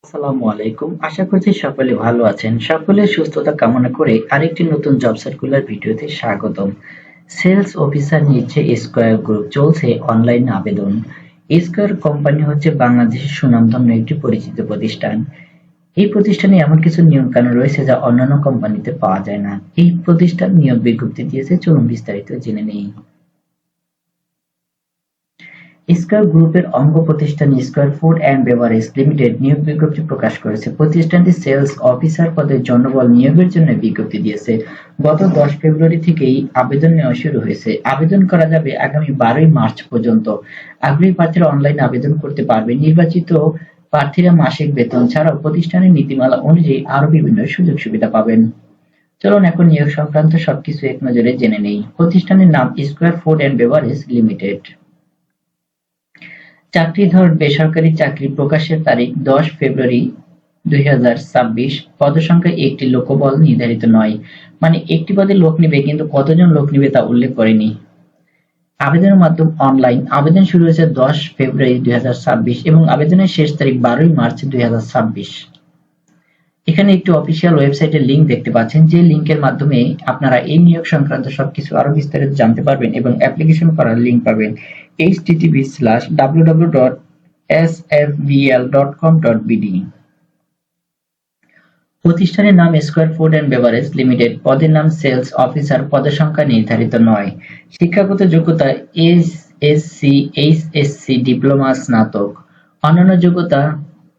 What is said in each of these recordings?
আসসালামু আলাইকুম। আশা করছি সকলে ভালো আছেন। সকলের সুস্থতা কামনা করে আরেকটি নতুন জব সার্কুলার ভিডিওতে স্বাগতম। সেলস অফিসার নিচ্ছে স্কয়ার গ্রুপ, চলছে অনলাইন আবেদন। স্কয়ার কোম্পানি হচ্ছে বাংলাদেশের সুনামধন্য একটি পরিচিত প্রতিষ্ঠান। এই প্রতিষ্ঠানে এমন কিছু নিয়ম কানুন রয়েছে যা অন্যান্য কোম্পানিতে পাওয়া যায় না। এই প্রতিষ্ঠান নিয়োগ বিজ্ঞপ্তি দিয়েছে, চলুন বিস্তারিত জেনে নেই। স্কয়ার গ্রুপের অঙ্গ প্রতিষ্ঠান square food and beverage limited নিয়োগ বিজ্ঞপ্তি প্রকাশ করেছে। প্রতিষ্ঠানটি সেলস অফিসার পদে জনবল নিয়োগের জন্য বিজ্ঞপ্তি দিয়েছে। গত 10 ফেব্রুয়ারি থেকেই আবেদন নেওয়া শুরু হয়েছে। আবেদন করা যাবে আগামী 12 মার্চ পর্যন্ত। আগ্রহী প্রার্থীরা অনলাইনে আবেদন করতে পারবে। নির্বাচিত প্রার্থীরা মাসিক বেতন ছাড়াও প্রতিষ্ঠানের নীতিমালা অনুযায়ী আরো বিভিন্ন সুযোগ সুবিধা পাবেন। চলুন এখন নিয়োগ সংক্রান্ত সবকিছু এক নজরে জেনে নেই। প্রতিষ্ঠানের নাম square food and beverage limited. চাকরি ধর বেসরকারি চাকরি প্রকাশের তারিখ 10 ফেব্রুয়ারি 2026। পদসংখ্যা একটি, লোকবল নির্ধারিত নয়। মানে একটি পদে লোক নিবে, কিন্তু কতজন লোক নিবে তা উল্লেখ করেনি। আবেদনের মাধ্যম অনলাইন। আবেদন শুরু হয়েছে 10 ফেব্রুয়ারি 2026 এবং আবেদনের শেষ তারিখ 12 মার্চ 2026। এখানে একটি অফিসিয়াল ওয়েবসাইটের লিংক দেখতে পাচ্ছেন, যে লিংকের মাধ্যমে আপনারা এই নিয়োগ সংক্রান্ত সবকিছু আরো বিস্তারিত জানতে পারবেন এবং অ্যাপ্লিকেশন করার লিংক পাবেন। http://www.sfbl.com.bd। প্রতিষ্ঠানের নাম square food and beverage limited. পদের নাম সেলস অফিসার। পদের সংখ্যা নির্ধারিত নয়। শিক্ষাগত যোগ্যতা এসএসসি, এইচএসসি, ডিপ্লোমা, স্নাতক। অন্যান্য যোগ্যতা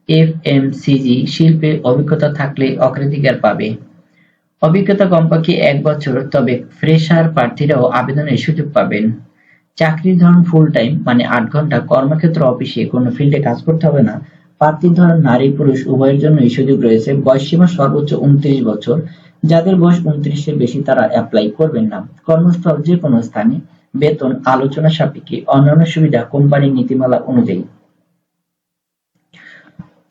এফএমসিজি শিল্পে অভিজ্ঞতা থাকলে অগ্রাধিকার পাবে। অভিজ্ঞতা কমপক্ষে 1 বছর, তবে ফ্রেশার প্রার্থীরাও আবেদনের সুযোগ পাবেন। চাকরির ধরন ফুল টাইম, মানে 8 ঘন্টা। কর্মক্ষেত্র অফিসে, কোনো ফিল্ডে কাজ করতে হবে না। প্রার্থীর ধরন নারী পুরুষ উভয়ের জন্যই সুযোগ রয়েছে। বয়সসীমা সর্বোচ্চ 29 বছর। যাদের বয়স 29 এর বেশি তারা অ্যাপ্লাই করবেন না। কর্মস্থল যে কোনো স্থানে। বেতন আলোচনা সাপেক্ষে। অন্যান্য সুবিধা কোম্পানির নীতিমালা অনুযায়ী।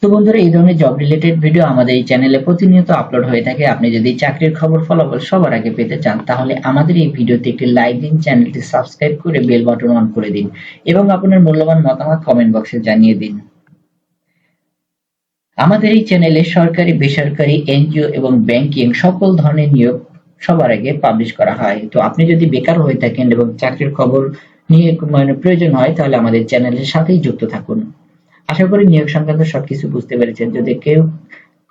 তো বন্ধুরা, এই ধরনের জব রিলেটেড ভিডিও আমাদের এই চ্যানেলে প্রতিনিয়ত আপলোড হয়ে থাকে। আপনি যদি চাকরির খবর ফলাফল সবার আগে পেতে চান, তাহলে আমাদের এই ভিডিওতে একটি লাইক দিন, চ্যানেলটি সাবস্ক্রাইব করে বেল বাটন অন করে দিন এবং আপনার মূল্যবান মতামত কমেন্ট বক্সে জানিয়ে দিন। আমাদের এই চ্যানেলে সরকারি, বেসরকারি, এনজিও এবং ব্যাংকিং সকল ধরনের নিয়োগ সবার আগে পাবলিশ করা হয়। তো আপনি যদি বেকার হয়ে থাকেন এবং চাকরির খবর নিয়ে প্রয়োজন হয়, তাহলে আমাদের চ্যানেলের সাথেই যুক্ত থাকুন। আশা করি নিয়োগ সংক্রান্ত সবকিছু বুঝতে পেরেছেন। যদি কেউ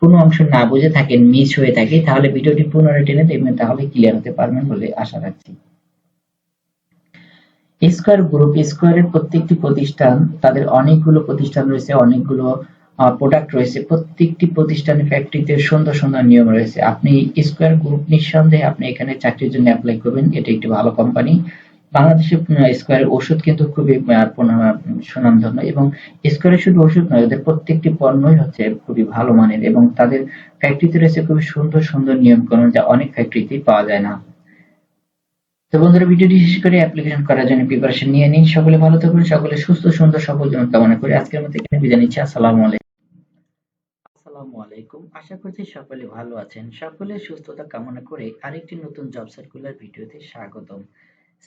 কোনো অংশ না বুঝে থাকেন, মিস হয়ে থাকে, তাহলে ভিডিওটি পুনরায় টেনে দেখবেন, তাহলে ক্লিয়ার হতে পারবেন বলে আশা রাখছি। স্কয়ার গ্রুপ, স্কয়ারের প্রত্যেকটি প্রতিষ্ঠান, তাদের অনেকগুলো প্রতিষ্ঠান রয়েছে, অনেকগুলো প্রোডাক্ট রয়েছে। প্রত্যেকটি প্রতিষ্ঠানের ফ্যাক্টরিতে সুন্দর সুন্দর নিয়ম রয়েছে। আপনি স্কয়ার গ্রুপ নিঃসন্দেহে আপনি এখানে চাকরির জন্য অ্যাপ্লাই করবেন। এটা একটি ভালো কোম্পানি। বাংলাদেশে স্কয়ারের ওষুধ কিন্তু খুবই সুনামধন্য, এবং স্কয়ারের শুধু ওষুধ নয়, ওদের প্রত্যেকটি পণ্যই হচ্ছে খুবই ভালো মানের, এবং তাদের ফ্যাক্টরিতে রয়েছে খুবই সুন্দর সুন্দর নিয়ম কানুন, যা অনেক ফ্যাক্টরিতেই পাওয়া যায় না। তো বন্ধুরা, ভিডিওটি শেষ করে অ্যাপ্লিকেশন করার জন্য প্রিপারেশন নিয়ে নিন। সকলে ভালো থাকুন, সকলে সুস্থ সুন্দর সফল জীবন কামনা করে আজকের মতো এখানে বিদায় নিচ্ছি। আসসালামু আলাইকুম। আশা করছি সকলে ভালো আছেন। সকলের সুস্থতা কামনা করে আরেকটি নতুন জব সার্কুলার ভিডিওতে স্বাগতম।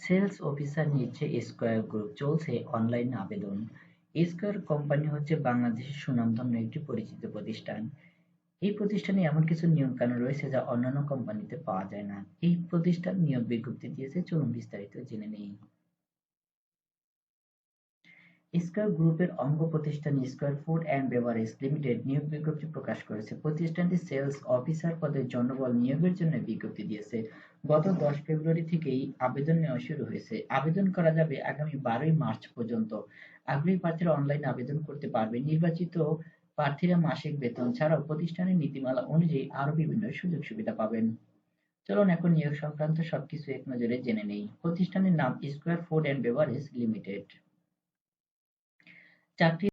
সেলস অফিসার নিচ্ছে স্কয়ার গ্রুপ, চলছে অনলাইন আবেদন। স্কয়ার কোম্পানি হচ্ছে বাংলাদেশের সুনামধন্য একটি পরিচিত প্রতিষ্ঠান। এই প্রতিষ্ঠানে এমন কিছু নিয়ম কানুন রয়েছে যা অন্যান্য কোম্পানিতে পাওয়া যায় না। এই প্রতিষ্ঠান নিয়োগ বিজ্ঞপ্তি দিয়েছে, চলুন বিস্তারিত জেনে নেই। স্কয়ার গ্রুপের অঙ্গ প্রতিষ্ঠান square food and beverage limited নিয়োগ বিজ্ঞপ্তি প্রকাশ করেছে। প্রতিষ্ঠানটি সেলস অফিসার পদে জনবল নিয়োগের জন্য বিজ্ঞপ্তি দিয়েছে। গত 10 ফেব্রুয়ারি থেকেই আবেদন নেওয়া শুরু হয়েছে। আবেদন করা যাবে আগামী 12 মার্চ পর্যন্ত। আগ্রহী প্রার্থীরা অনলাইনে আবেদন করতে পারবে। নির্বাচিত প্রার্থীরা মাসিক বেতন ছাড়াও প্রতিষ্ঠানের নীতিমালা অনুযায়ী আরো বিভিন্ন সুযোগ সুবিধা পাবেন। চলুন এখন নিয়োগ সংক্রান্ত সবকিছু এক নজরে জেনে নেই। প্রতিষ্ঠানের নাম square food and beverage limited. চাকরি